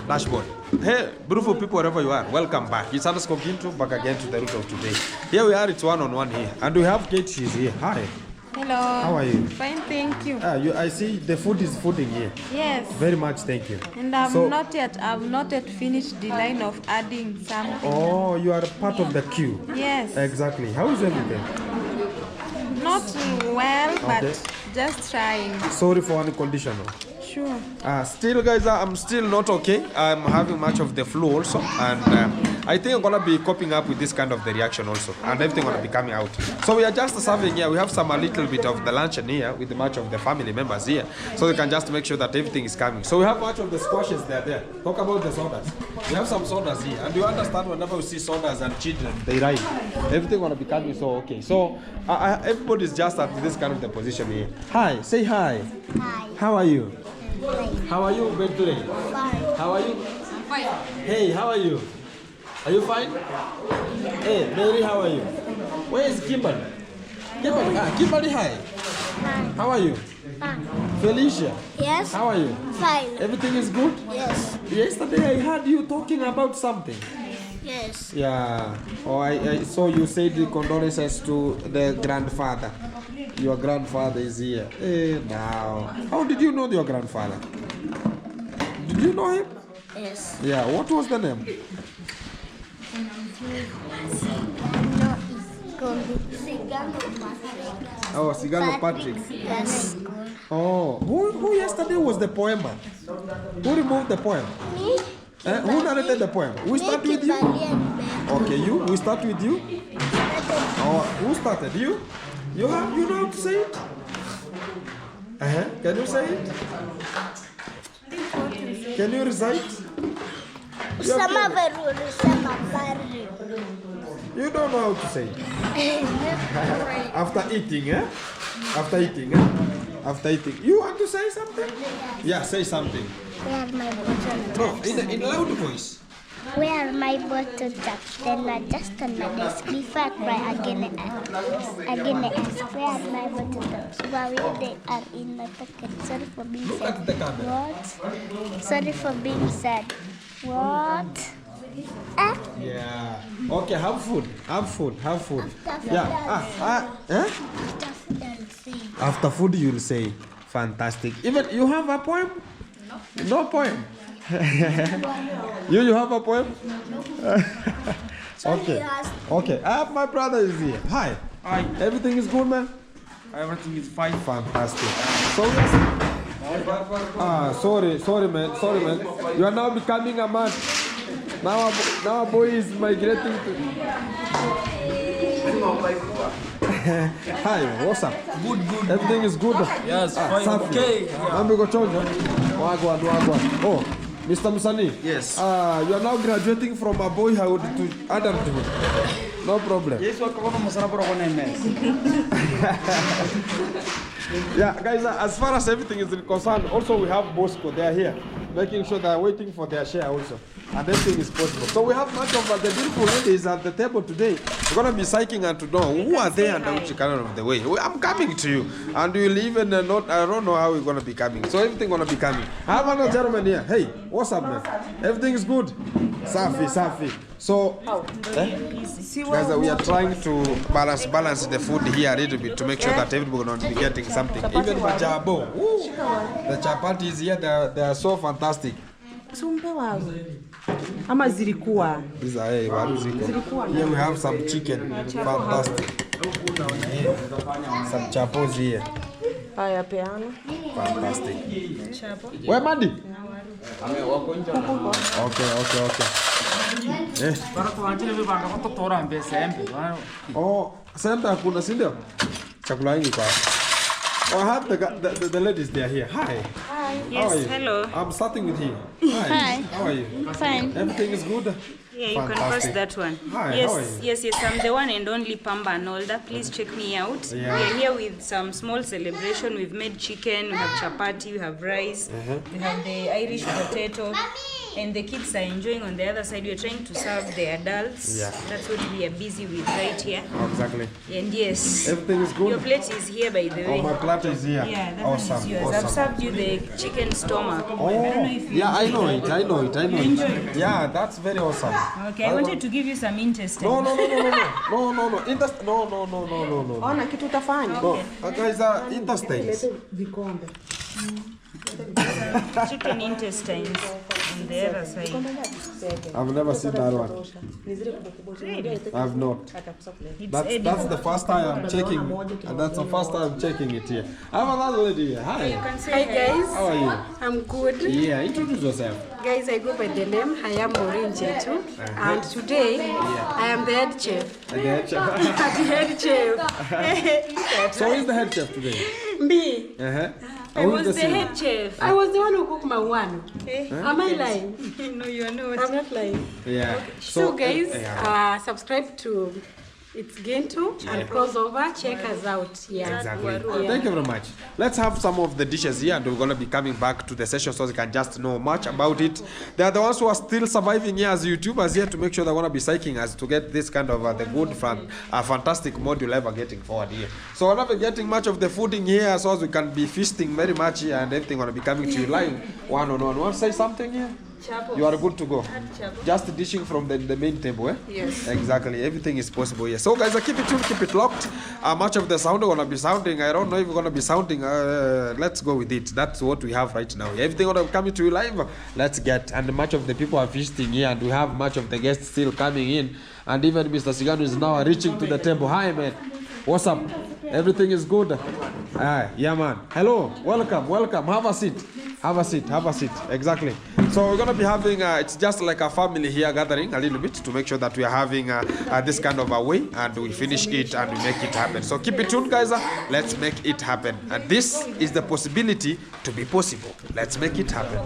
Dashboard. Hey, beautiful people, wherever you are, welcome back. It's Underscore Gintu, back again to the root of today. Here we are, it's one-on-one here. And we have Kate, she's here. Hi. Hello. How are you? Fine, thank you. I see the food is fooding here. Yes. Very much, thank you. And I've not yet finished the line of adding something. Oh, you are part of the queue. Yes. Exactly. How is everything? Not well, but just trying. Sorry for unconditional. Sure. Still, guys, I'm still not okay. I'm having much of the flu also, and I think I'm gonna be coping up with this kind of the reaction also, and everything gonna be coming out. So we are just serving here. We have a little bit of the luncheon here with much of the family members here, so we can just make sure that everything is coming. So we have much of the squashes there. Talk about the sodas. We have some sodas here, and you understand whenever we see sodas and children, they ride. Everything gonna be coming. So okay. So everybody's just at this kind of the position here. Hi, say hi. Hi. How are you? Fine. How are you, Bentley? Fine. How are you? I'm fine. Hey, how are you? Are you fine? Hey, Mary, how are you? Where is Kimberly? Kimberly, hi. Hi. How are you? Fine. Felicia, Yes. how are you? Fine. Everything is good? Yes. Yesterday I heard you talking about something. Yes. Yeah. Oh, I saw you said the condolences to the grandfather. Your grandfather is here. Hey, now. How did you know your grandfather? Did you know him? Yes. Yeah. What was the name? No, it's called Sigano Patrick. Oh, Sigano Patrick. Yes. Oh, who yesterday was the poema? Who removed the poem? Me? Who narrated the poem? We start with you? Okay, you? We start with you? Oh, who started? You? You know how to say it? Can you say it? Can you recite? You don't know how to say it. After eating, eh? After eating, eh? After eating. You want to say something? Yeah, say something. Where my bottle? No, in loud voice. Where my bottle tap? Then I just on my desk. Before I cry again and ask. Where my bottle taps? Where they are in my pocket. Sorry for being Look sad. at the camera. What? Sorry for being sad. What? Yeah. Okay, have food. Have food. Have food. After Yeah. After food and sing. After food, you'll say, fantastic. Even you have a poem? No poem. you have a poem? Okay. Okay. My brother is here. Hi. Hi. Everything is good, man? Everything is fine. Fantastic. So sorry, man. You are now becoming a man. Now a boy is migrating to. Hi, what's up? Good. Everything is good. Yes, fine. Safi. Okay. Mambo iko chonjo. Wagwan. Oh, Mr. Musani. Yes. You are now graduating from a boyhood to adulthood. No problem. Yes, welcome masana pura kone mes. Yeah, guys, as far as everything is concerned, also we have Bosco. They are here, making sure they are waiting for their share also. And everything is possible. So we have much of the beautiful ladies at the table today. We're going to be psyching and to know who are they and which kind of the way. I'm coming to you. And we'll even not, I don't know how we're going to be coming. So everything going to be coming. I have another gentleman here. Hey, what's up, man? Everything is good? Safi. So, guys, we are trying to balance the food here a little bit to make sure that everybody going to be getting something. Even Majabo. The chapatis here, they are so fantastic. Sumbe wazo ama zilikuwa These are here we have some chicken. Fantastic. Some chapos here. haya peana Fantastic. chapo Where Mandy? Okay. Para tuanjile vibanga kutotora mbe sembe. Oh, sembe hakuna, si ndio? Chakula hiki kwa. Oh, I have the ladies they are here. Hi. Yes, How are you? hello. I'm starting with you. Hi. How are you? Fine. Everything is good? Yeah, you can press that one. Hi, yes, how are you? yes, I'm the one and only Pamba Anolda. Please check me out. Yeah. We're here with some small celebration. We've made chicken, we have chapati, we have rice, we have the Irish potato. and the kids are enjoying on the other side. We're trying to serve the adults. Yeah. That's what we are busy with right here. Exactly. And yes, Everything is good. your plate is here, by the way. Oh, my platter is here. Yeah, that Awesome. one is yours. Awesome. I've served you the chicken stomach. Oh, I don't know if you yeah, I enjoy know that. it. I know it. I know You enjoy it. it? Yeah, that's very awesome. Okay, I wanted to give you some intestine. No. No. Ona kitu utafanya. No, guys, intestines. Vikombe. Chicken intestines on the other side. I've never seen that one. I've not. It's That's the first time I'm checking. And that's the first time I'm checking it here. I have another lady here. Hi. Hi guys. How are you? I'm good. Yeah, introduce yourself. Guys, I go by the name I am Maureen Jetu, and today I am the head chef. And the head chef. The head chef. So who's the head chef today? Me. Uh-huh. I was the head chef. I was the one who cooked my one. Am I lying? No, you're not. I'm not lying. Yeah. So guys, yeah. subscribe to It's Gintu and crossover. Check us out. Yeah. Exactly. Yeah. Thank you very much. Let's have some of the dishes here, and we're going to be coming back to the session so you can just know much about it. They are the ones who are still surviving here as YouTubers here to make sure they're going to be psyching us to get this kind of the good, fantastic module ever getting forward here. So we're not getting much of the food in here, so as we can be feasting very much here, and everything going to be coming to you live one on one. Want to say something here? Chapo. You are good to go. Just dishing from the main table, eh? Yes. Exactly. Everything is possible here. So guys, keep it tuned, keep it locked. Much of the sound are gonna be sounding. I don't know if we're gonna be sounding. Let's go with it. That's what we have right now. Everything gonna be coming to you live. Let's get. And much of the people are visiting here, and we have much of the guests still coming in. And even Mr. Sigano is now reaching to the table. Hi, man. What's up? Everything is good. Yeah, man. Hello. Welcome. Have a seat. Exactly. So we're going to be having, it's just like a family here gathering a little bit to make sure that we are having this kind of a way, and we finish it and we make it happen. So keep it tuned, guys. Let's make it happen. And this is the possibility to be possible. Let's make it happen.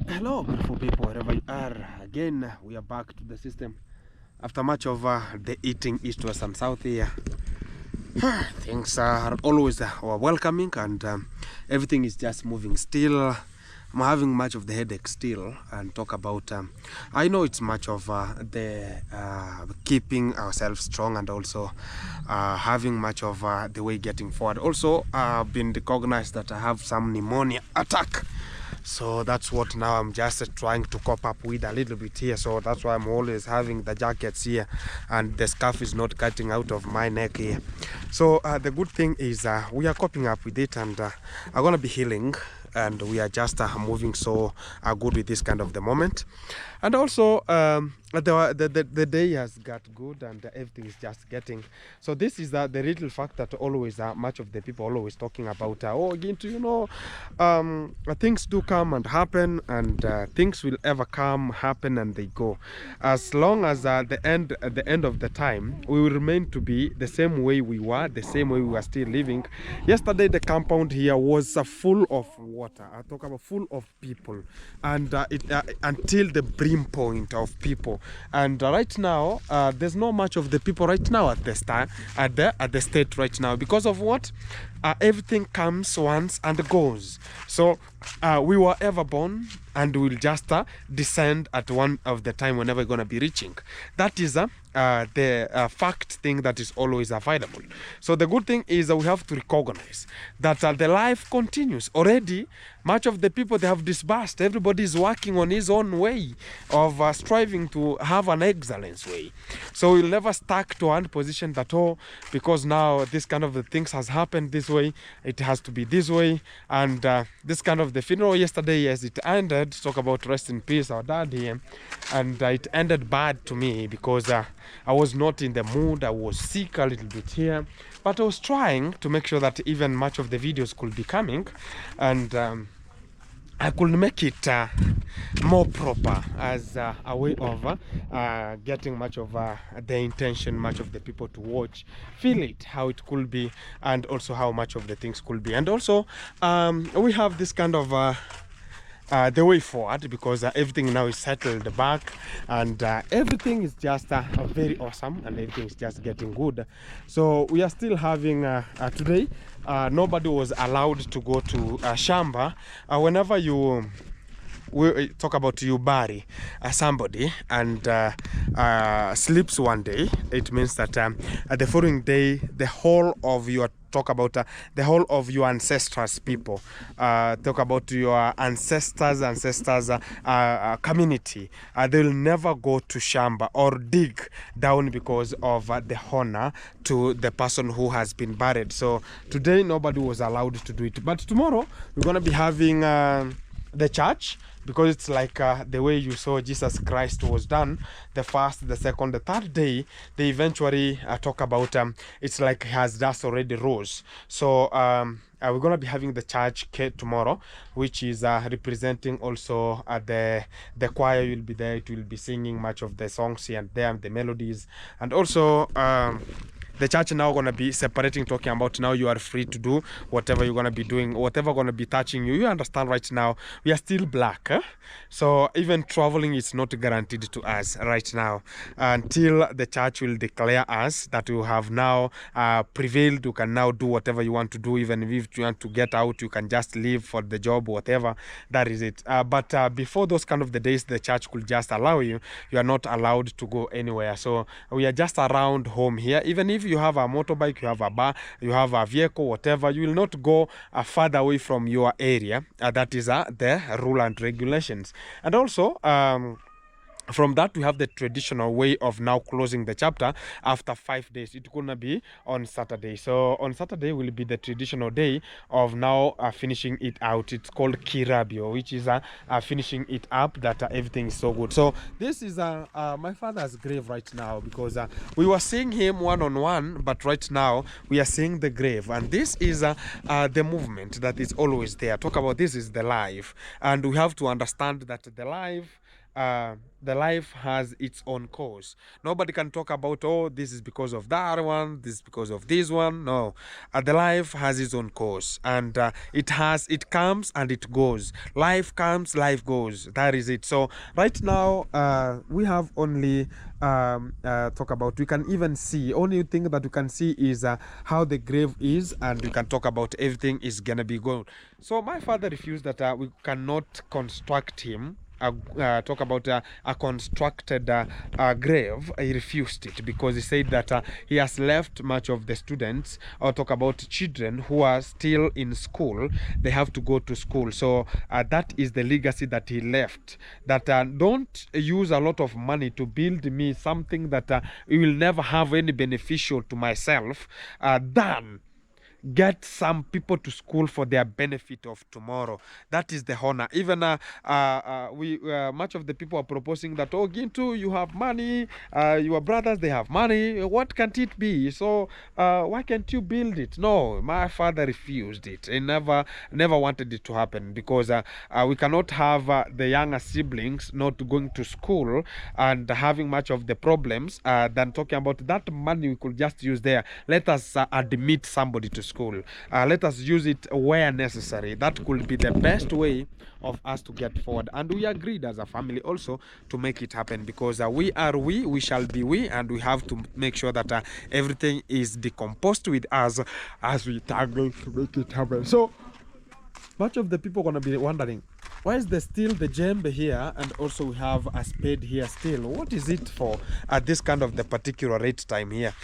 Hello, beautiful people, wherever you are. Again, we are back to the system after much of the eating east, west, and south here. Things are always welcoming, and everything is just moving still. I'm having much of the headache still, and talk about I know it's much of the keeping ourselves strong, and also having much of the way getting forward. Also been recognized that I have some pneumonia attack. So that's what now I'm just trying to cope up with a little bit here. So that's why I'm always having the jackets here, and the scarf is not cutting out of my neck here. So the good thing is we are coping up with it, and I'm gonna be healing, and we are just moving so good with this kind of the moment. And also the day has got good, and everything is just getting. So this is the little fact that always much of the people always talking about. Gintu, you know, things do come and happen, and things will ever come, happen, and they go. As long as at the end of the time, we will remain to be the same way we were, the same way we were still living. Yesterday, the compound here was full of water. I talk about full of people, and until the brim point of people. And right now, there's not much of the people right now at this time, at the state right now, because of what? Everything comes once and goes. So we were ever born, and we'll just descend at one of the time whenever we're going to be reaching. That is the fact thing that is always available. So the good thing is that we have to recognize that the life continues. Already, much of the people, they have dispersed. Everybody is working on his own way of striving to have an excellence way. So we'll never stuck to one position that, because now this kind of the things has happened this way, it has to be this way. And this kind of the funeral yesterday, yes, it ended. Talk about rest in peace, our dad here. And it ended bad to me because I was not in the mood. I was sick a little bit here, but I was trying to make sure that even much of the videos could be coming, and I could make it more proper as a way of getting much of the intention, much of the people to watch, feel it, how it could be, and also how much of the things could be. And also we have this kind of the way forward, because everything now is settled back, and everything is just very awesome, and everything is just getting good. So we are still having today, nobody was allowed to go to shamba. Whenever you we talk about you bury somebody and sleeps one day, it means that the following day the whole of your talk about the whole of your ancestors people, talk about your ancestors community, they will never go to shamba or dig down because of the honor to the person who has been buried. So today nobody was allowed to do it, but tomorrow we're going to be having the church, because it's like the way you saw Jesus Christ was done, the first, the second, the third day. They eventually talk about it's like he has just already rose. So we're going to be having the church tomorrow, which is representing also the choir will be there. It will be singing much of the songs here and there, the melodies, and also the church now going to be separating, talking about now you are free to do whatever you're going to be doing, whatever going to be touching you. You understand right now we are still black, so even traveling is not guaranteed to us right now until the church will declare us that you have now prevailed. You can now do whatever you want to do. Even if you want to get out, you can just leave for the job, whatever. That is it. But before those kind of the days, the church could just allow you. You are not allowed to go anywhere. So we are just around home here. Even if you have a motorbike, you have a bar, you have a vehicle, whatever, you will not go further away from your area. That is the rule and regulations. And also from that, we have the traditional way of now closing the chapter after 5 days. It's gonna be on Saturday. So on Saturday will be the traditional day of now finishing it out. It's called Kirabio, which is finishing it up, that everything is so good. So this is my father's grave right now, because we were seeing him one-on-one, but right now we are seeing the grave. And this is the movement that is always there. Talk about this is the life. And we have to understand that the life has its own cause. Nobody can talk about, oh, this is because of that one, this is because of this one. No, the life has its own cause, and it comes and it goes. Life comes, life goes. That is it. So right now we have only talk about, we can even see, only thing that we can see is how the grave is, and we can talk about everything is gonna be good. So my father refused that we cannot construct him, talk about a constructed grave. He refused it because he said that he has left much of the students, or talk about children who are still in school. They have to go to school. So that is the legacy that he left, that don't use a lot of money to build me something that will never have any beneficial to myself, than get some people to school for their benefit of tomorrow. That is the honor. Even we much of the people are proposing that, oh, Gintu, you have money, your brothers, they have money, what can't it be? So why can't you build it? No, my father refused it. He never wanted it to happen, because we cannot have the younger siblings not going to school and having much of the problems than talking about that money we could just use there. Let us admit somebody to school. Let us use it where necessary. That could be the best way of us to get forward. And we agreed as a family also to make it happen, because we are we shall be we, and we have to make sure that everything is decomposed with us as we tackle to make it happen. So much of the people are going to be wondering, why is there still the djembe here, and also we have a spade here still? What is it for at this kind of the particular rate time here?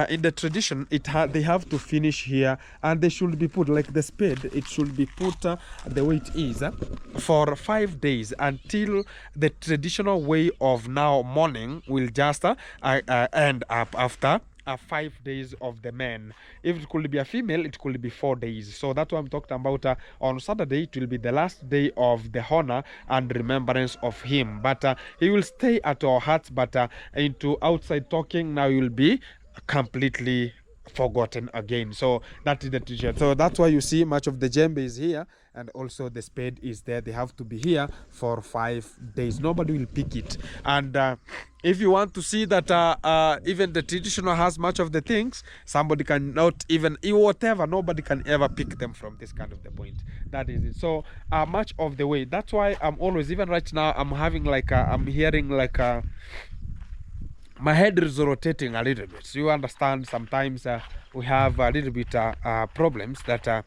In the tradition, they have to finish here, and they should be put like the spade. It should be put the way it is for 5 days, until the traditional way of now mourning will just end up after 5 days of the men. If it could be a female, it could be 4 days. So that's what I'm talking about. On Saturday, it will be the last day of the honor and remembrance of him. But he will stay at our hearts, but into outside talking, now he will be completely forgotten again. So that is the t-shirt. So that's why you see much of the djembe is here, and also the spade is there. They have to be here for 5 days. Nobody will pick it. And if you want to see that even the traditional has much of the things, somebody cannot even whatever, nobody can ever pick them from this kind of the point. That is it. So much of the way, that's why I'm always, even right now, I'm having like I'm hearing like my head is rotating a little bit. So you understand, sometimes we have a little bit problems that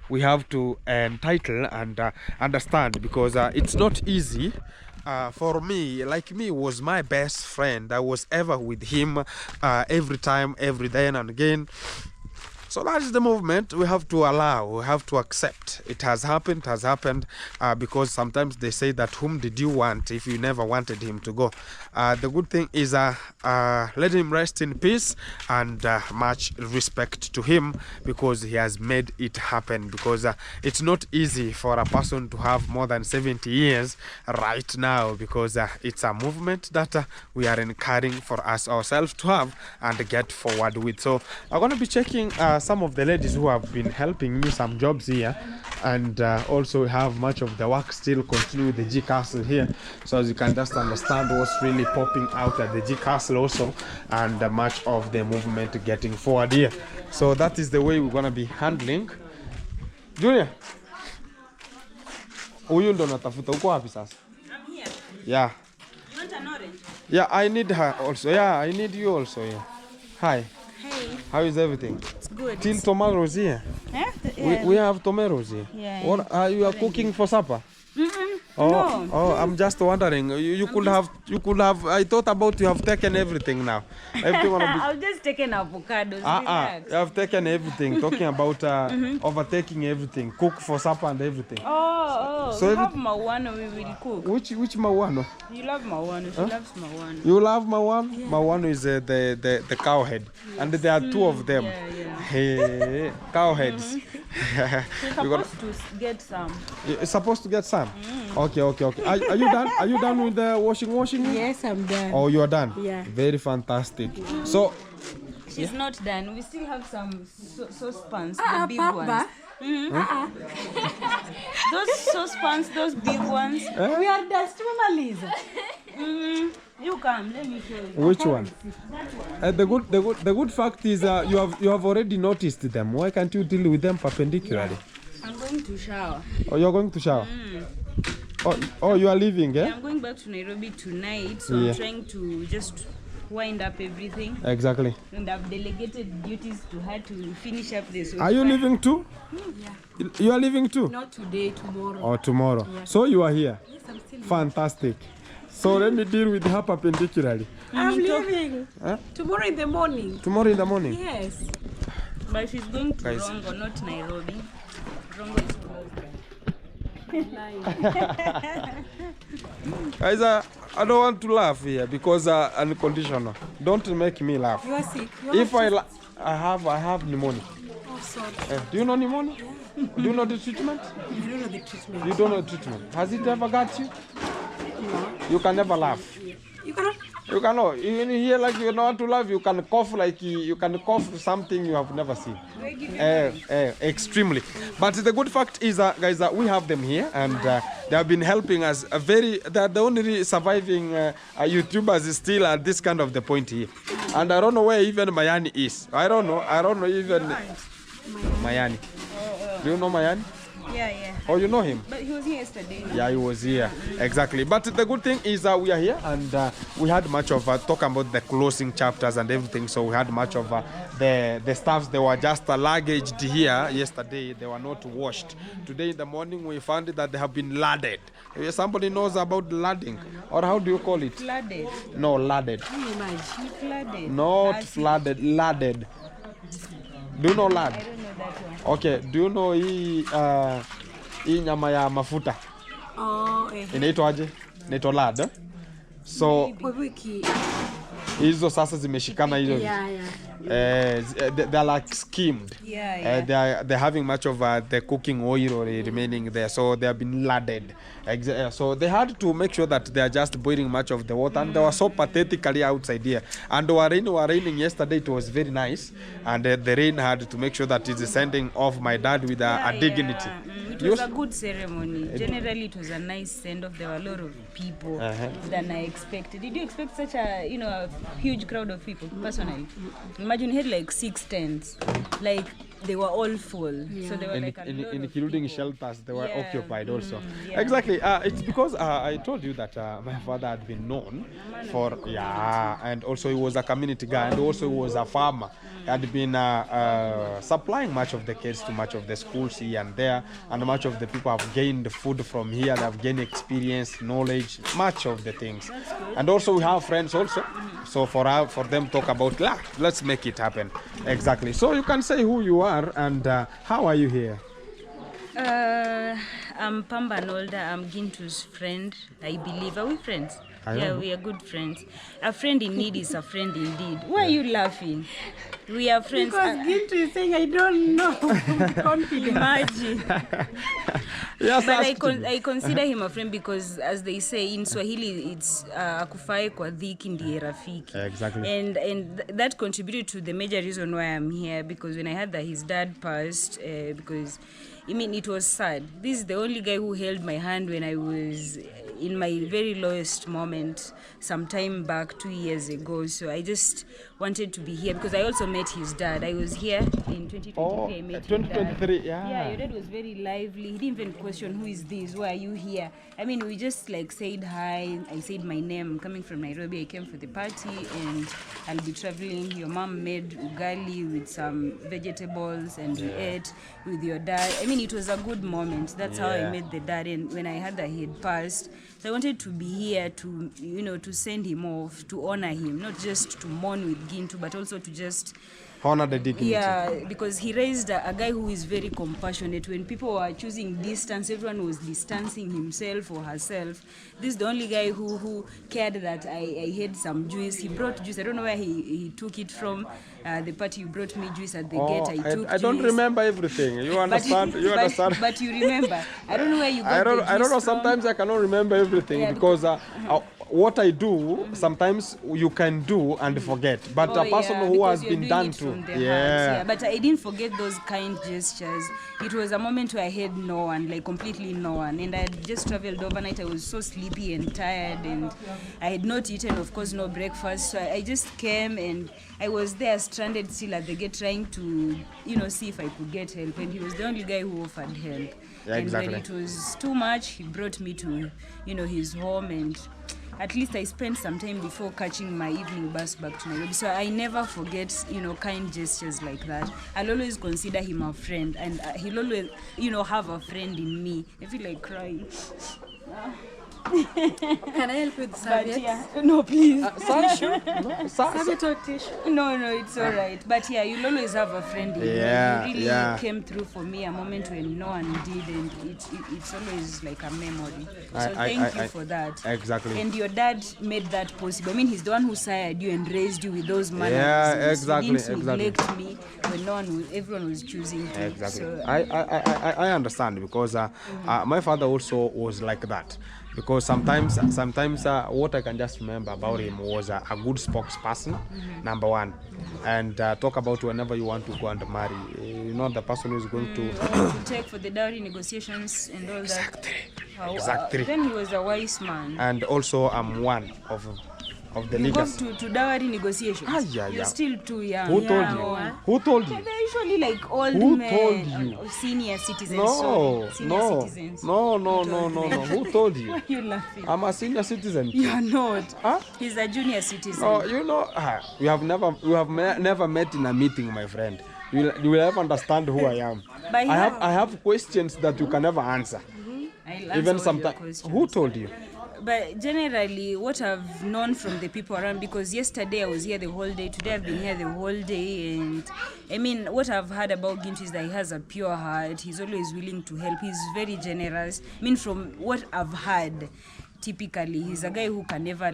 we have to entitle and understand, because it's not easy. For me, like me, was my best friend. I was ever with him every time, every day and again. So that is the movement we have to allow, we have to accept. It has happened, because sometimes they say that whom did you want if you never wanted him to go? The good thing is let him rest in peace, and much respect to him, because he has made it happen, because it's not easy for a person to have more than 70 years right now, because it's a movement that we are encouraging for us ourselves to have and get forward with. So I'm going to be checking some of the ladies who have been helping me some jobs here, and also have much of the work still continue with the G Castle here, so as you can just understand what's really popping out at the G Castle also, and much of the movement getting forward here. So that is the way we're gonna be handling. Junior, huyu ndo natafuta, uko wapi sasa? I'm here. Yeah. You want an orange? Yeah, I need her also. Yeah, I need you also. Yeah. Hi. Hey. How is everything? It's good. Till tomorrow's here. Yeah? We have tomatoes here. Yeah. What are you cooking for supper? Oh, No. oh, I'm just wondering. You could have. I thought about you have taken everything now. Everything gonna be. I'll just take an avocado. Relax. You have taken everything. Talking about overtaking everything. Cook for supper and everything. Oh, So we have mawano, we will cook. Which mawano? You love mawano, she loves mawano. You love mawano? Yeah. Mawano is the cow head, and there are two of them. Yeah. Hey, cow heads. You're supposed to get some. You're supposed to get some. Okay. Are you done? Are you done with the washing? Yes, I'm done. Oh, you are done. Yeah. Very fantastic. So She's not done. We still have some saucepans, the big ones. Those saucepans, those big ones. We are dust, Mama Lisa. You come, let me show you. which one? The good fact is you have already noticed them. Why can't you deal with them perpendicularly? I'm going to shower. Oh, you're going to shower. Oh, you are leaving, eh? I'm going back to Nairobi tonight, so Yeah. I'm trying to just wind up everything. Exactly. And I've delegated duties to her to finish up this. Are you leaving too? Yeah. You are leaving too? Not today, tomorrow. Or tomorrow? Yeah. So you are here? Yes, I'm still Fantastic. So let me deal with her perpendicularly. I'm leaving. Huh? Tomorrow in the morning. Tomorrow in the morning? Yes. But she's going to Guys. Rongo, not Nairobi. Rongo is closed. Guys, I don't want to laugh here because unconditional. Don't make me laugh. You are sick. If I have pneumonia. Oh, sorry. Do you know pneumonia? Do you know the treatment? I don't know the treatment. You don't know the treatment. Has it ever got you? No. You can never laugh. You cannot. You cannot. Even here, like you know how to laugh, you can cough like you can cough something you have never seen. Extremely. But the good fact is, guys, that we have them here, and they have been helping us. They're the only surviving YouTubers still at this kind of the point here. And I don't know where even Mayani is. I don't know even Mayani. Do you know Mayani? Yeah. Oh, you know him? But he was here yesterday. Yeah, he was here. Exactly. But the good thing is we are here, and we had much of talking about the closing chapters and everything. So we had much of the stuffs. They were just luggaged here yesterday. They were not washed. Today in the morning we found that they have been laded. Somebody knows about ladding, or how do you call it? Flooded. No, laded. Flooded. Not flooded, laded. Do you know lad? I don't know that one. Okay, do you know hii nyama ya mafuta? Oh, Inaitwa aje? Inaitwa lad. So Kwa wiki. hizo sasa zimeshikana hizo. Yeah, yeah. They're like skimmed. They're having much of the cooking oil remaining there, so they have been ladled. So they had to make sure that they are just boiling much of the water, and they were so pathetically outside here. And were raining yesterday. It was very nice, and the rain had to make sure that it's sending off my dad with a dignity. It was a good ceremony. Generally, it was a nice send-off. There were a lot of people than I expected. Did you expect such a huge crowd of people? Personally, imagine you had like 6 tents, like they were all full. Yeah. So they were like including shelters. They were occupied also. Exactly. It's because I told you that my father had been known for and also he was a community guy, and also he was a farmer. He had been supplying much of the kids to much of the schools here and there, and much of the people have gained food from here. They have gained experience, knowledge, much of the things. And also we have friends also. So for them talk about, let's make it happen. Exactly. So you can say who you are and how are you here? I'm Pamba Nolda. I'm Gintu's friend, I believe. Are we friends? Yeah, we are good friends. A friend in need is a friend indeed. Why are you laughing? We are friends. Because Gintu is saying, I don't know. Confident. Imagine. Yes, but I consider him a friend because, as they say in Swahili, it's akufae kwa dhiki ndiye rafiki. Exactly. And that contributed to the major reason why I'm here, because when I heard that his dad passed, because it was sad. This is the only guy who held my hand when I was in my very lowest moment some time back 2 years ago. So I just wanted to be here because I also met his dad. I was here in 2023. I met 2023, yeah, your dad was very lively. He didn't even question, who is this? Why are you here? We just said hi. I said my name. I'm coming from Nairobi. I came for the party and I'll be traveling. Your mom made ugali with some vegetables and we ate with your dad. It was a good moment. That's how I met the dad. And when I heard that he had passed, so I wanted to be here to, to send him off, to honor him, not just to mourn with Gintu, but also to just honor the dignity. Yeah, because he raised a guy who is very compassionate. When people were choosing distance, everyone was distancing himself or herself. This is the only guy who cared that I had some juice. He brought juice. I don't know where he took it from. The party you brought me juice at the gate. I took I don't remember everything. You understand? But you remember. I don't know where you got the juice I don't know. from. Sometimes I cannot remember everything because what I do, sometimes you can do and forget. But a person who has been done to. But I didn't forget those kind gestures. It was a moment where I had no one, completely no one. And I had just traveled overnight. I was so sleepy and tired, and I had not eaten, of course, no breakfast. So I just came and I was there stranded still at the gate trying to, see if I could get help. And he was the only guy who offered help. Yeah, exactly. And when it was too much, he brought me to, his home, and at least I spent some time before catching my evening bus back to Nairobi. So I never forget, kind gestures like that. I'll always consider him a friend, and he'll always, have a friend in me. I feel like crying. Can I help with serviette? No, please. Serviette or tissue? No, it's all right. But you'll always have a friend in me. You really came through for me a moment when no one did, and it's always like a memory. So thank you for that. Exactly. And your dad made that possible. He's the one who sired you and raised you with those manners. Yeah, exactly. He didn't neglect me when everyone was choosing to. Exactly. So, I understand because my father also was like that. Because sometimes what I can just remember about him was a good spokesperson, number one, and talk about whenever you want to go and marry, the person who is going to take for the dowry negotiations and all that. Exactly. Then he was a wise man. And also I'm one of the you leaders. Go to dowry negotiations. You're still too young. Who told you? Who told you? They're usually like old Who men. told you? Or senior citizens. No. Citizens. No. Who told you? Why are you laughing? I'm a senior citizen. You're not. Huh? He's a junior citizen. We have never met in a meeting, my friend. You will never understand who I am. I have questions that you can never answer. Even sometimes. Who told you? But generally, what I've known from the people around, because yesterday I was here the whole day, today I've been here the whole day, and what I've heard about Gintu is that he has a pure heart. He's always willing to help. He's very generous. From what I've heard, typically he's a guy who can never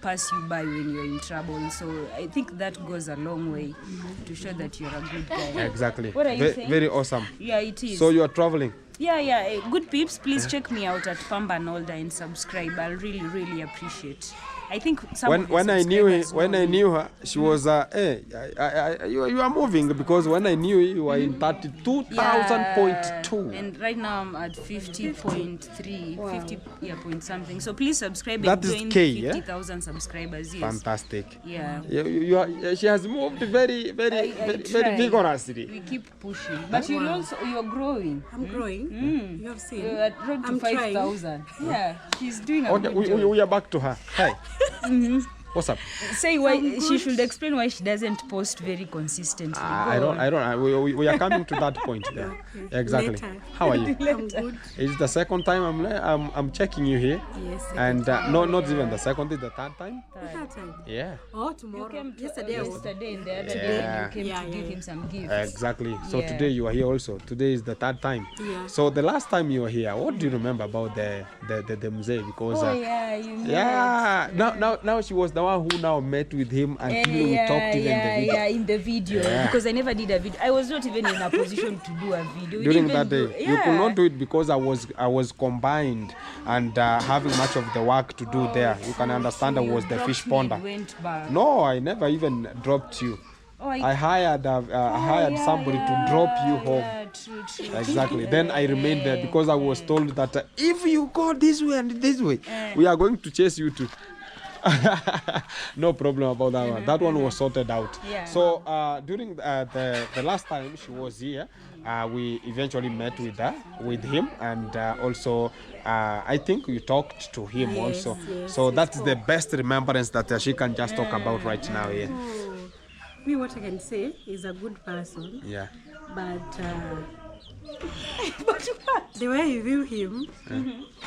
pass you by when you're in trouble. So I think that goes a long way to show that you're a good guy. Exactly. What are you saying? Very awesome. Yeah, it is. So you are traveling? Yeah. Good peeps, please check me out at Pamba Nolda and subscribe. I'll really, really appreciate. I think when I knew her, she was you are moving, because when I knew you were in 32,000.2. And right now I'm at 50.3, 50 point something. So please subscribe That and is join K, 50,000 subscribers. Yes. Fantastic. Yeah. She has moved very very vigorously. We keep pushing. But you're growing. I'm growing. You have seen. You're at road to I'm trying. 5,000. Yeah. She's doing a Okay, good job. we are back to her. Hey. What's up? Say why she should explain why she doesn't post very consistently. I don't. We are coming to that point there. Exactly. Later. How are you? I'm good. It's the second time I'm checking you here. Yes. And not even the second, it's the third time. That time. Yeah. Oh, You tomorrow. came to Yesterday I was. yesterday and the other Yeah. day you came Yeah, to yeah, give yeah. him some gifts. Exactly. So Yeah. today you are here also. Today is the third time. Yeah. So the last time you were here, what do you remember about the museum? Because You know. yeah, now she was the one who now met with him until we talked even the video. Yeah, in the video. Yeah. Because I never did a video. I was not even in a position to do a video. We During didn't that even day, you could not do it because I was combined and having much of the work to do there. You can understand I was the dropped fish me ponder. and went back. No, I never even dropped you. Oh, I hired somebody to drop you home. Yeah, true. Exactly. Then I remained there because I was told that if you go this way and this way, we are going to chase you too. No problem about that one. That one was sorted out. Yeah. So during the last time she was here, we eventually met with him, and also I think we talked to him also. So that's the best remembrance that she can just talk about right now here. Me, what I can say is a good person, Yeah. but the way you view him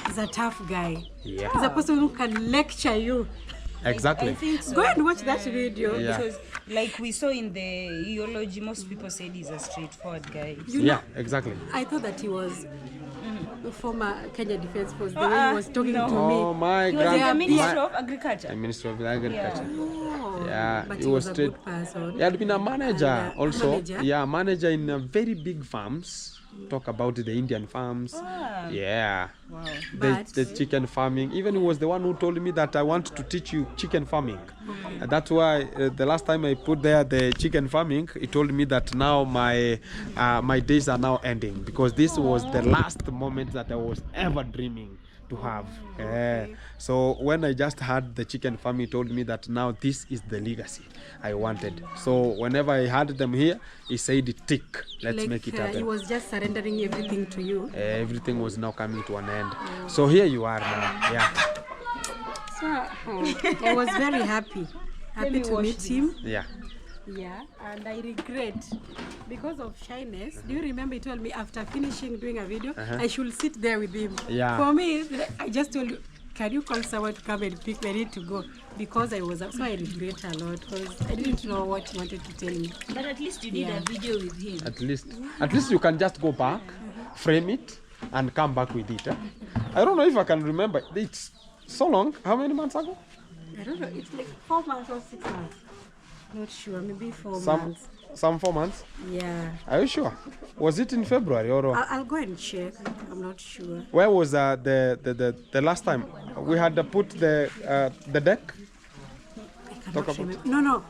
is a tough guy. Yeah. He's a person who can lecture you. Exactly. I think so. Go and watch that video. Yeah. Because like we saw in the eulogy, most people said he's a straightforward guy. Yeah, exactly. I thought that he was the former Kenya Defense Force. The way he was talking to Oh me. my He was God. in the Ministry My- of Agriculture. Minister of Agriculture. Oh, Yeah, but he he was was a straight. good person. He had been a manager And, also. manager? Yeah, manager in very big farms. Talk about the Indian farms. Yeah. Wow. But- The chicken farming. Even he was the one who told me that I want to teach you chicken farming. And that's why the last time I put there the chicken farming, he told me that now my days are now ending, because this was the last moment that I was ever dreaming to have. So when I just had the chicken farm, he told me that now this is the legacy I wanted. So whenever I had them here, he said, tick, let's make it He happen. was just surrendering everything to you. Everything was now coming to an end. So here you are now. Yeah. So I was very happy to meet him. Yeah. Yeah, and I regret because of shyness. Do you remember he told me after finishing doing a video, I should sit there with him? Yeah. For me, I just told you, can you call someone to come and pick me? I need to go because I was so I regret a lot because I didn't know what he wanted to tell me. But at least you did a video with him. At least you can just go back, frame it, and come back with it. I don't know if I can remember. It's so long. How many months ago? I don't know. It's like 4 months or 6 months. Not sure. Maybe 4 Some months. 4 months. Yeah. Are you sure? Was it in February or? I'll go and check. I'm not sure. Where was the last time we had put the deck? I Talk cannot about- remember. No.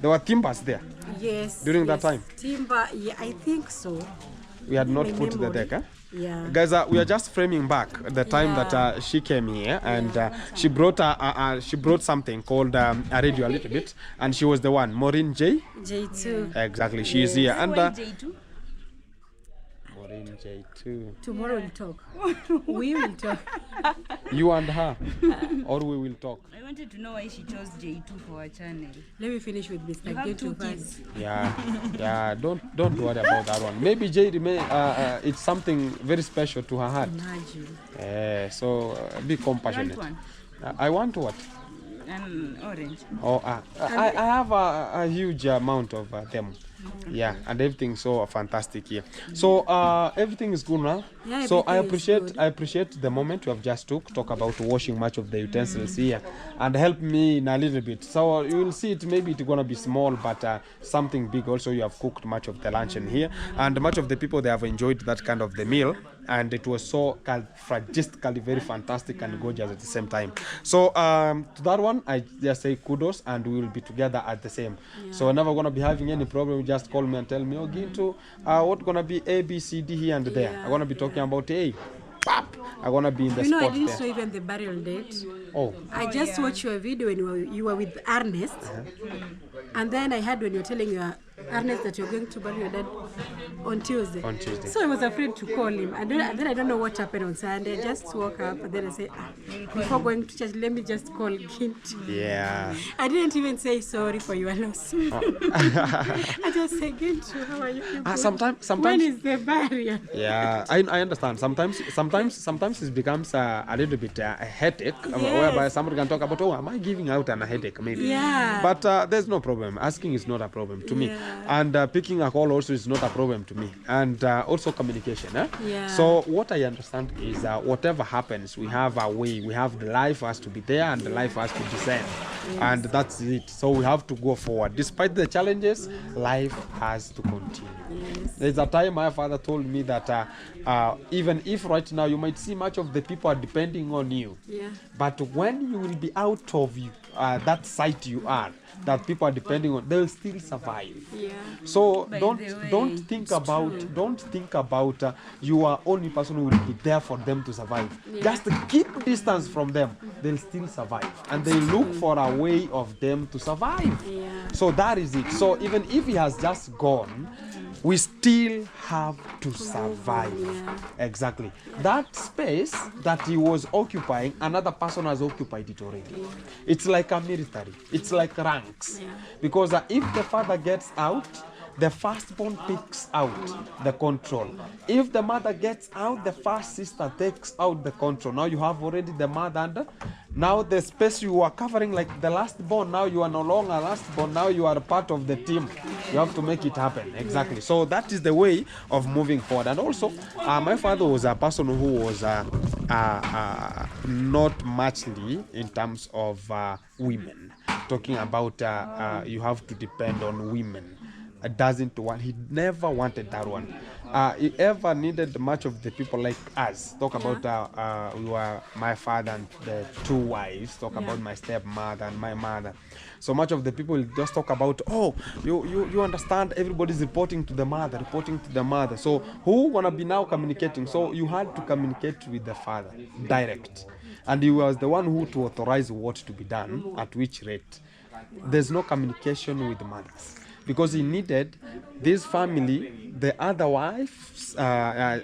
There were timbers there. Yes. During that time? Timber. Yeah, I think so. We had not My put the memory. deck. Yeah. Guys, we are just framing back the time that she came here, and she brought something called a radio a little bit, and she was the one, Maureen J. J2. Exactly, she is here, and Why J2? Maureen J2. Tomorrow we'll talk. We will talk. You and her, or we will talk. I wanted to know why she chose J2 for her channel. Let me finish with Mr. You have Get 2 to kids. Yeah. Don't worry about that one. Maybe J remain. It's something very special to her heart. Imagine. So be compassionate. You want one? I want what? Orange. Oh, I have a huge amount of them. Yeah, and everything's so fantastic here. So everything is good now. Yeah, So I everything is appreciate the moment you have just talk about washing much of the utensils here, and help me in a little bit. So you will see it. Maybe it's gonna be small, but something big. Also, you have cooked much of the lunch in here, and much of the people they have enjoyed that kind of the meal, and it was so fragistically very fantastic and gorgeous at the same time. So to that one, I just say kudos, and we will be together at the same. So whenever gonna be having any problem, just call me and tell me, oh Ginto, what gonna be A, B, C, D here and there. I'm gonna be talking about A. Pap! I'm gonna be in the You know, I spot didn't there. know even the burial date. Oh, I just watched your video when you were with Ernest, and then I heard when you were telling your Ernest that you're going to bury your dad on Tuesday. On Tuesday. So I was afraid to call him, and then I don't know what happened on Sunday. I just woke up, and then I said, before going to church, let me just call Gint. yeah. I didn't even say sorry for your loss. I just said, Gint, how are you? Sometimes. When is the burial? Yeah, I understand. Sometimes it becomes a little bit a headache, whereby somebody can talk about, oh, am I giving out a headache, maybe? Yeah. But there's no problem. Asking is not a problem to me, and picking a call also is not a problem to me, and also communication. Yeah. So what I understand is whatever happens, we have a way. We have the life has to be there, and the life has to descend, and that's it. So we have to go forward, despite the challenges. Life has to continue. There's a time my father told me that even if right now you might see much of the people are depending on you, but when you will be out of that site you are, that people are depending on, they will still survive. So don't think about you are only person who will be there for them to survive. Just keep distance from them, they'll still survive, and they look for a way of them to survive. So that is it. So even if he has just gone, we still have to survive. Exactly. That space that he was occupying, another person has occupied it already. It's like a military. It's like ranks. Because if the father gets out, the firstborn takes out the control. If the mother gets out, the first sister takes out the control. Now you have already the mother, and now the space you are covering, like the last born, now you are no longer last born, now you are part of the team. You have to make it happen. Exactly. So that is the way of moving forward. And also, my father was a person who was not muchly in terms of women. Talking about you have to depend on women. He never wanted that one. He ever needed much of the people like us. Talk about we were my father and the two wives. Talk about my stepmother and my mother. So much of the people just talk about, oh, you understand, everybody's reporting to the mother. So who gonna be now communicating? So you had to communicate with the father direct, and he was the one who to authorize what to be done at which rate. There's no communication with the mothers, because he needed this family, the other wife's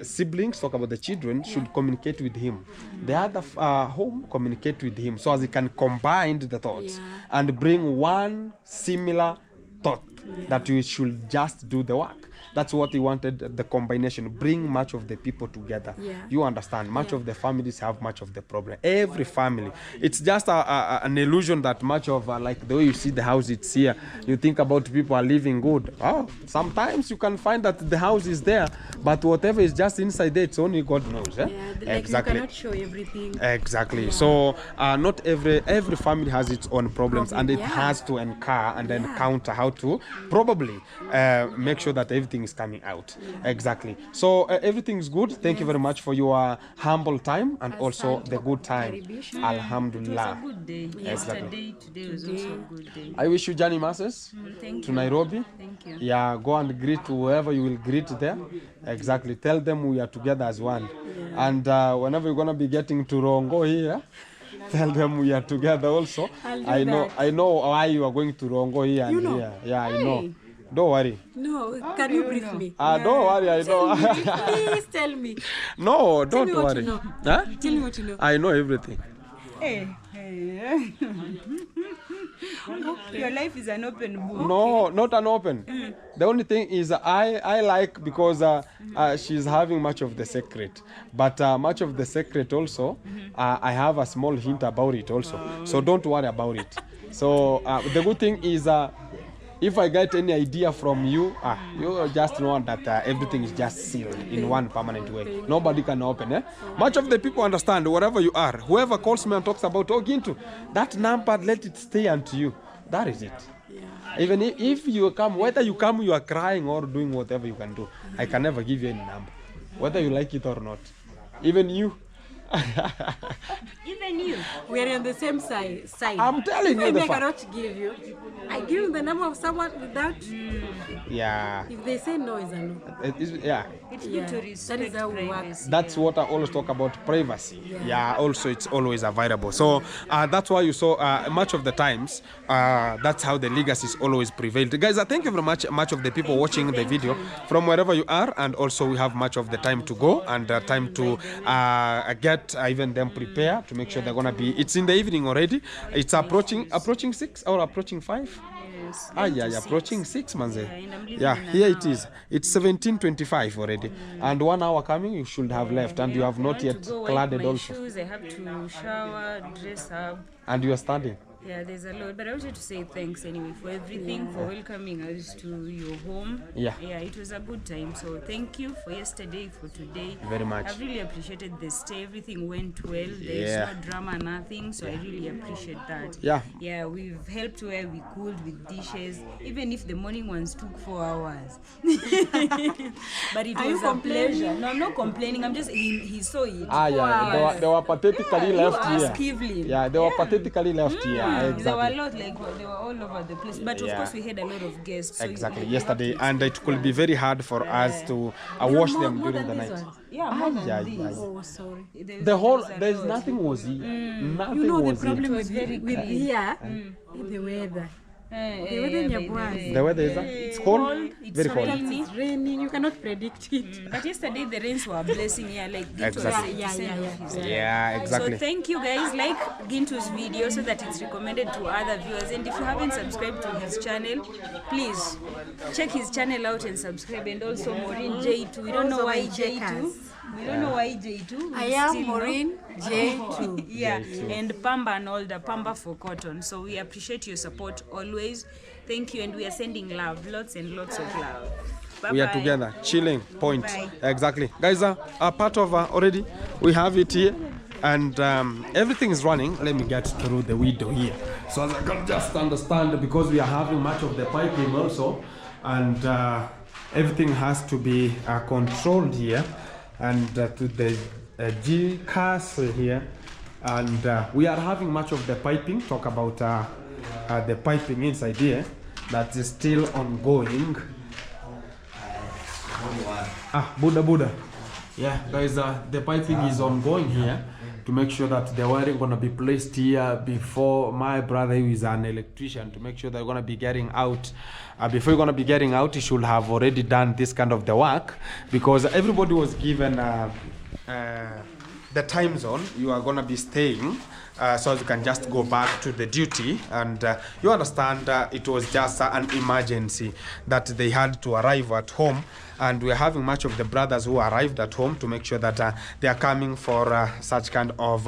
siblings, talk about the children, should communicate with him. The other home communicate with him, so as he can combine the thoughts and bring one similar thought that we should just do the work. That's what he wanted, the combination, bring much of the people together. You understand, much of the families have much of the problem. Every family. It's just an illusion that much of, like the way you see the house it's here, you think about people are living good. Oh, sometimes you can find that the house is there, but whatever is just inside there, it's only God knows. Exactly. You cannot show everything. Exactly. So not every family has its own problems, and it has to encounter how to probably make sure that everything is coming out. Exactly. So everything is good. Thank you very much for your humble time and also the good time. Alhamdulillah. It was a good day. Yesterday, today was also a good day. I wish you journey masses Thank to you. Nairobi. Thank you. Yeah, go and greet whoever you will greet there. Exactly. Tell them we are together as one. And whenever you're gonna be getting to Rongo here, tell them we are together also. I know why you are going to Rongo here and here. Yeah, I know. Don't worry. No, can you brief me? Don't worry, I know. Please tell me. No, Tell don't me what worry. you know. Huh? Tell me what you know. I know everything. Hey. Your life is an open book. No, not an open. The only thing is I like, because she's having much of the secret, but much of the secret also, I have a small hint about it also. So don't worry about it. So the good thing is if I get any idea from you, you just know that everything is just sealed in one permanent way. Nobody can open. Much of the people understand wherever you are. Whoever calls me and talks about Gintu, that number, let it stay unto you. That is it. Even if you come, whether you come, you are crying or doing whatever you can do, I can never give you any number, whether you like it or not. Even you. Even you. We are on the same side. I'm telling you Even the I fact. cannot give you. I give you the number of someone without. Yeah. If they say no, is a no. Yeah. It's good to That respect is how we work. privacy. That's what I always talk about, privacy. Yeah, also it's always available. So that's why you saw much of the times, that's how the legacies always prevailed. Guys, I thank you very much of the people watching the video from wherever you are, and also we have much of the time to go and time to get even them prepare to make sure they're gonna be, it's in the evening already. It's approaching 6 or approaching 5. Yes. Yeah, approaching 6 months. and I'm leaving Yeah, in an here it hour. is. It's 17:25 already, and 1 hour coming. You should have left, and you have I not want yet to go wipe cladded my also, shoes. I have to shower, dress up. and you are standing. Yeah, there's a lot. But I wanted to say thanks anyway for everything, for welcoming us to your home. Yeah. Yeah, it was a good time. So thank you for yesterday, for today. Very much. I've really appreciated the stay. Everything went well. There's Yeah. no drama, nothing. So I really appreciate that. Yeah. Yeah, we've helped where we could with dishes, even if the morning ones took 4 hours. But it Are you was a complaining? pleasure. No, I'm not complaining. I'm just, he saw it. Yeah, they were pathetically You left ask here. Evelyn. Yeah, they were pathetically left here. There were a Exactly. lot, like they were all over the place. But of Yeah. course, we had a lot of guests. So Exactly. you Yesterday, have to and it could be very hard for us to wash them more during the than night. these ones. Yeah, more than yeah, these. yeah. Oh, sorry. The whole, was a there's lot. nothing was here. Nothing You know the was here. problem was very with clean. here, the weather. The weather in Nyabuas. The weather is It's cold, it's very cold. rainy. It's raining. You cannot predict it. But yesterday the rains were blessing here, like Gintu was Exactly. saying to send off his Yeah, exactly. So thank you guys, like Gintu's video so that it's recommended to other viewers. And if you haven't subscribed to his channel, please check his channel out and subscribe. And also Maureen J2. We don't know Also why my J2. checkers. We don't know why J2. We I am still know. Maureen J2. Yeah, and Pamba and all the Pamba for cotton. So we appreciate your support always. Thank you, and we are sending love, lots and lots of love. Bye-bye. We are together, chilling, point. Bye. Exactly. Guys are part of already. We have it here, and everything is running. Let me get through the window here, so as I can just understand, because we are having much of the piping also, and everything has to be controlled here, and to the G castle here, and we are having much of the piping. Talk about the piping inside here that is still ongoing. Buddha. Yeah, guys, the piping is ongoing here to make sure that the wiring gonna be placed here before my brother, who is an electrician, to make sure they're gonna be getting out. Before you're gonna be getting out, he should have already done this kind of the work, because everybody was given the time zone you are gonna be staying. So you can just go back to the duty, and you understand it was just an emergency that they had to arrive at home, and we're having much of the brothers who arrived at home to make sure that they are coming for such kind of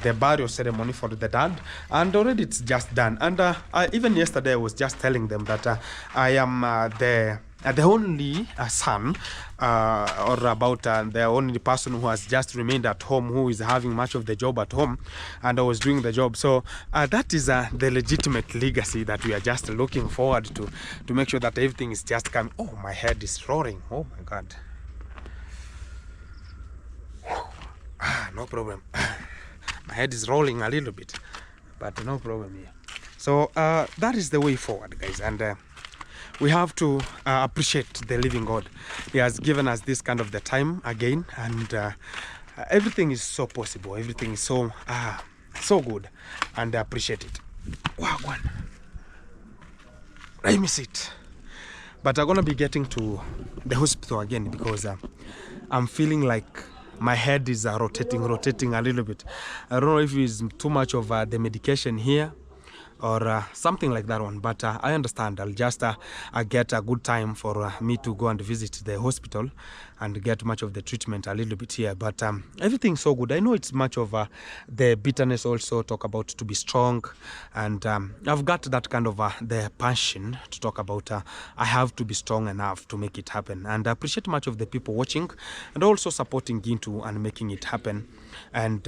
the burial ceremony for the dad, and already it's just done. And even yesterday I was just telling them that I am the only son, or about the only person who has just remained at home, who is having much of the job at home, and I was doing the job. So that is the legitimate legacy that we are just looking forward to make sure that everything is just coming. Oh, my head is roaring. Oh my God. No problem. My head is rolling a little bit, but no problem here. So that is the way forward, guys, and we have to appreciate the living God. He has given us this kind of the time again, and everything is so possible. Everything is so good, and I appreciate it. Wow, one. Let me sit. But I'm gonna be getting to the hospital again, because I'm feeling like my head is rotating a little bit. I don't know if it's too much of the medication here, or something like that one. But I understand. I'll just get a good time for me to go and visit the hospital and get much of the treatment a little bit here. But everything's so good. I know it's much of the bitterness also, talk about to be strong. And I've got that kind of the passion to talk about I have to be strong enough to make it happen. And I appreciate much of the people watching and also supporting Gintu and making it happen. And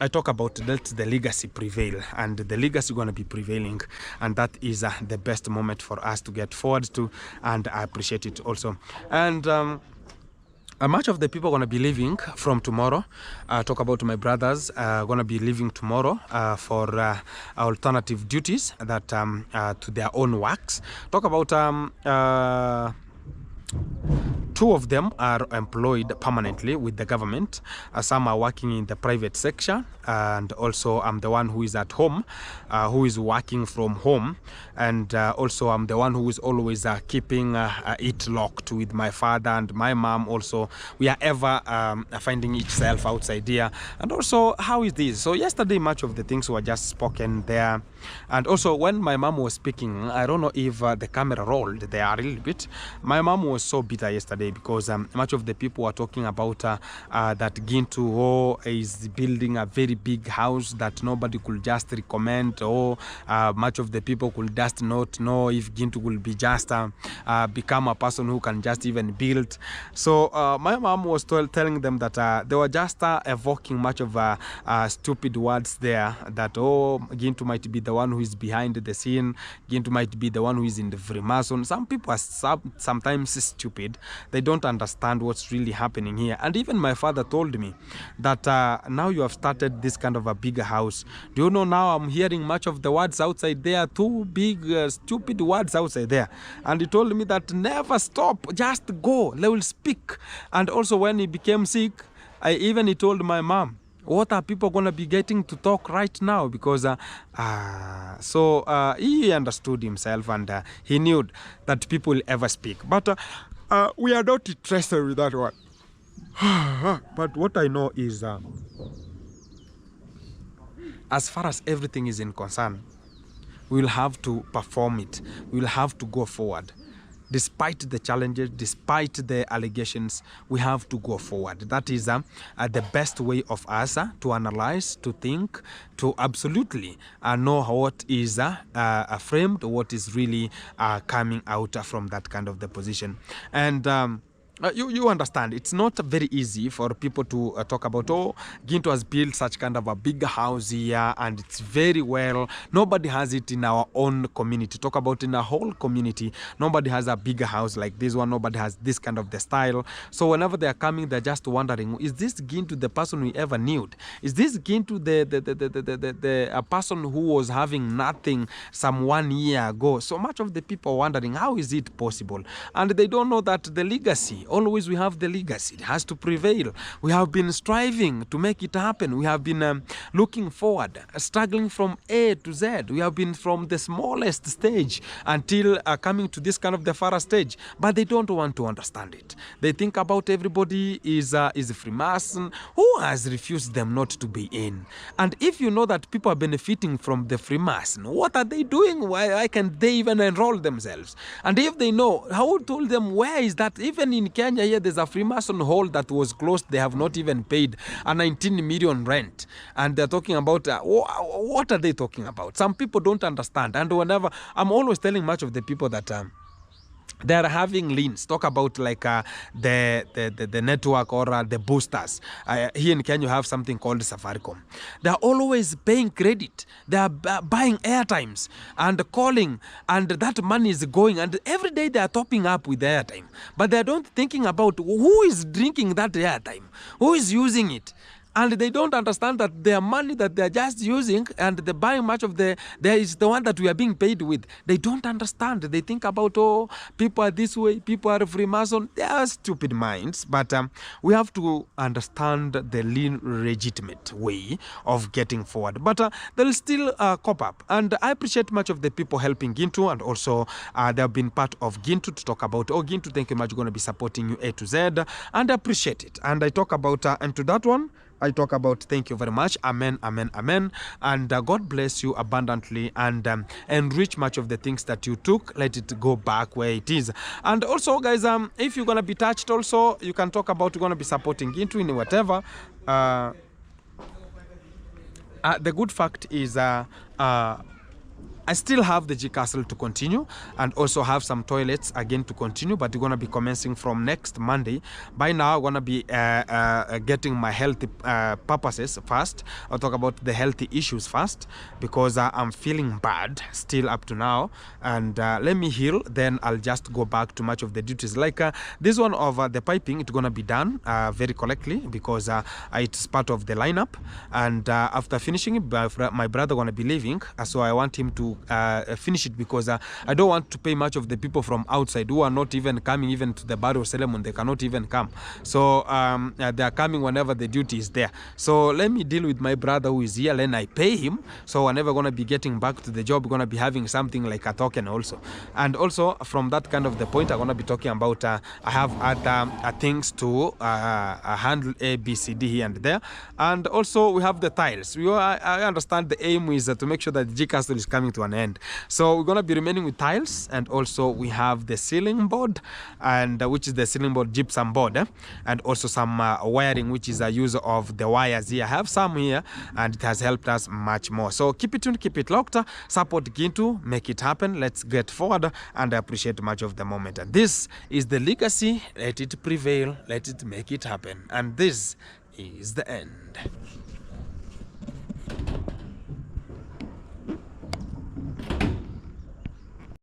I talk about let the legacy prevail, and the legacy going to be prevailing, and that is the best moment for us to get forward to, and I appreciate it also. And much of the people are going to be leaving from tomorrow. Talk about my brothers going to be leaving tomorrow for alternative duties that to their own works. Talk about two of them are employed permanently with the government. Some are working in the private sector, and also I'm the one who is at home, who is working from home, and also I'm the one who is always keeping it locked with my father and my mom. Also, we are ever finding each self outside here. And also, how is this? So yesterday, much of the things were just spoken there, and also when my mom was speaking, I don't know if the camera rolled there a little bit. My mom was so bitter yesterday because much of the people were talking about that Gintu is building a very big house that nobody could just recommend, or much of the people could just not know if Gintu will be just become a person who can just even build. So my mom was telling them that they were just evoking much of stupid words there, that Gintu might be the one who is behind the scene, Gintu might be the one who is in the Freemason. Some people are sometimes stupid. They don't understand what's really happening here. And even my father told me that now you have started this kind of a bigger house. Do you know, now I'm hearing much of the words outside there, two big stupid words outside there. And he told me that never stop, just go, they will speak. And also when he became sick, he told my mom, what are people going to be getting to talk right now? Because so he understood himself, and he knew that people will ever speak. But we are not interested with that one. But what I know is as far as everything is in concern, we'll have to perform it. We'll have to go forward. Despite the challenges, despite the allegations, we have to go forward. That is the best way of us to analyze, to think, to absolutely know what is framed, what is really coming out from that kind of the position. And you understand, it's not very easy for people to talk about, Gintu has built such kind of a big house here and it's very well. Nobody has it in our own community. Talk about in a whole community, nobody has a bigger house like this one. Nobody has this kind of the style. So whenever they are coming, they're just wondering, is this Gintu the person we ever knew? Is this Gintu the person who was having nothing some 1 year ago? So much of the people are wondering, how is it possible? And they don't know that the legacy, always we have the legacy. It has to prevail. We have been striving to make it happen. We have been looking forward, struggling from A to Z. We have been from the smallest stage until coming to this kind of the far stage. But they don't want to understand it. They think about everybody is a Freemason. Who has refused them not to be in? And if you know that people are benefiting from the Freemason, what are they doing? Why can't they even enroll themselves? And if they know, how told them, where is that? Even in Kenya here, there's a Freemason hall that was closed. They have not even paid a 19 million rent. And they're talking about, what are they talking about? Some people don't understand. And whenever, I'm always telling much of the people that they are having leans. Talk about like the network or the boosters. Here in Kenya, you have something called Safaricom. They are always paying credit. They are buying airtimes and calling, and that money is going. And every day they are topping up with airtime. But they are not thinking about who is drinking that airtime, who is using it. And they don't understand that their money that they're just using and they're buying much of there is the one that we are being paid with. They don't understand. They think about, people are this way, people are Freemason. They are stupid minds. But we have to understand the legitimate way of getting forward. But they'll still cop up. And I appreciate much of the people helping Gintu, and also they have been part of Gintu to talk about, Gintu, thank you much, going to be supporting you A to Z. And I appreciate it. And I talk about, and to that one, I talk about thank you very much. Amen, amen, amen. And God bless you abundantly and enrich much of the things that you took. Let it go back where it is. And also, guys, if you're going to be touched also, you can talk about you're going to be supporting into in whatever. The good fact is I still have the G Castle to continue and also have some toilets again to continue, but we're going to be commencing from next Monday. By now, I'm going to be getting my healthy purposes first. I'll talk about the healthy issues first because I'm feeling bad still up to now. And let me heal, then I'll just go back to much of the duties. Like this one of the piping, it's going to be done very correctly because it's part of the lineup. And after finishing it, my brother going to be leaving, so I want him to finish it because I don't want to pay much of the people from outside who are not even coming even to the Barrio Solomon. They cannot even come, so they are coming whenever the duty is there. So let me deal with my brother who is here, then I pay him, so we're never going to be getting back to the job. We're going to be having something like a token also. And also from that kind of the point, I'm going to be talking about I have other things to handle, A, B, C, D here and there. And also we have the tiles. I understand the aim is to make sure that G Castle is coming to an end, so we're going to be remaining with tiles. And also we have the ceiling board, and which is the ceiling board gypsum board, and also some wiring, which is a use of the wires here. I have some here and it has helped us much more. So keep it tuned, keep it locked, support Gintu, make it happen. Let's get forward, and I appreciate much of the moment. And this is the legacy. Let it prevail, let it make it happen, and this is the end.